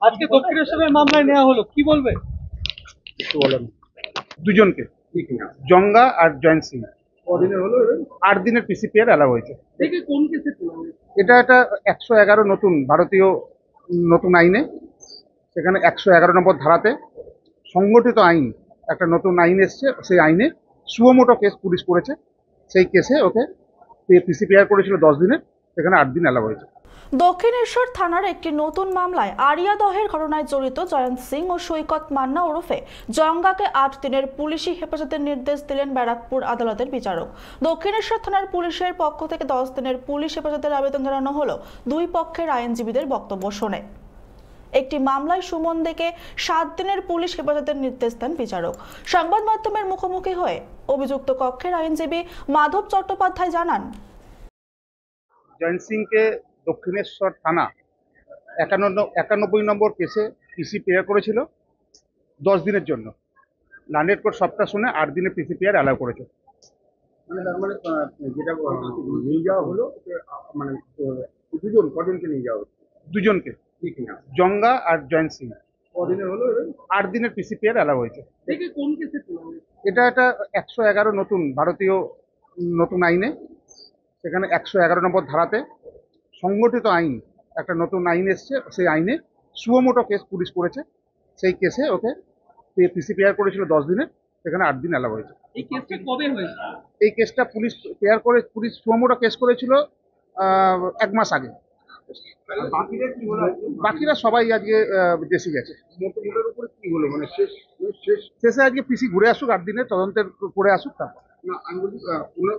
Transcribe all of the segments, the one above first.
আজকে দক্ষিণেশ্বরের মামলায় নেওয়া হলো, কি বলবে? একটু বলেন। দুজনকে, জঙ্গা আর জয়ন্ত সিং, 8 দিনের পিসিপিআর অ্যালাউ হয়েছে। কোন কেসে? এটা একটা 111 নতুন ভারতীয় নতুন আইনে, সেখানে 111 নম্বর ধারাতে সংগঠিত আইন একটা নতুন আইন এসছে, সেই আইনে সুমোটো কেস পুলিশ করেছে। সেই কেসে ওকে পিসিপিআর করেছিল 10 দিনের, সেখানে 8 দিন অ্যালাউ হয়েছে। দক্ষিণেশ্বর থানার একটি নতুন মামলায় আরিয়াদহের ঘটনায় জড়িত জয়ন্ত সিং ও সৈকত মান্না ওরফে জঙ্গাকে 8 দিনের পুলিশি হেফাজতের নির্দেশ দিলেন ব্যারাকপুর আদালতের বিচারক। দক্ষিণেশ্বর থানার পুলিশের পক্ষ থেকে 10 দিনের পুলিশ হেফাজতের আবেদন জানানো হলো দুই পক্ষের আইনজীবীদের বক্তব্য শুনে। একটি মামলায় সুমন দেকে 7 দিনের পুলিশ হেফাজতের নির্দেশ দেন বিচারক। সংবাদ মাধ্যমের মুখোমুখি হয়ে অভিযুক্ত কক্ষের আইনজীবী মাধব চট্টোপাধ্যায় জানান, জয়ন্ত সিংকে দক্ষিণেশ্বর থানা 91 নম্বর কেসে পিসিপিআর করেছিল 10 দিনের জন্য। ল্যান্ডেড কোর্ট সবটা শুনে 8 দিনের পিসিপিআর অ্যালাউ করেছে। মানে তার মানে যেটা নিয়ে যাওয়া হলো, মানে দুজন, কজনকে নিয়ে যাওয়া হচ্ছে? দুজনকে, জঙ্গা আর জয়ন্ত সিং। কদিনের হলো? 8 দিনের পিসিপিআর অ্যালাউ হয়েছে। কোন কেসে? এটা একটা 111 নতুন ভারতীয় নতুন আইনে, সেখানে 111 নম্বর ধারাতে সংগঠিত আইন একটা নতুন আইন এসছে, সেই আইনে সুমোটো কেস পুলিশ করেছে। সেই কেসে ওকে পিসিপিআর করেছিল 10 দিনের, সেখানে 8 দিন অ্যালাউ হয়েছে। এই কেসটা কবে হয়েছে? এই কেসটা পুলিশ সুমোটো কেস করেছিল 1 মাস আগে। বাকিরা সবাই আজকে দেশে গেছে। মোটের উপরে কি হলো, মানে শেষে আজকে পিসি ঘুরে আসুক, 8 দিনের তদন্তের করে আসুক, তারপর না আমি বলছি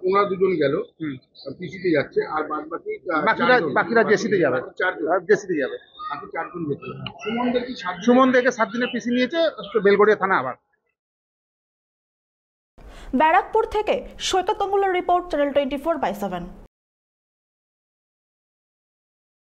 ওনারা দুজন গেল, পিসিতে যাচ্ছে, আর বাকিরা জেসিতে যাবে। জেসিতে যাবে। বাকি 4 জন যেতে। সুমনদেরকে 7 দিনের পিসি নিয়েছে বেলগড়িয়া থানা। আবার ব্যারাকপুর থেকে সৈকত গাঙ্গুলির রিপোর্ট, চ্যানেল 24/7।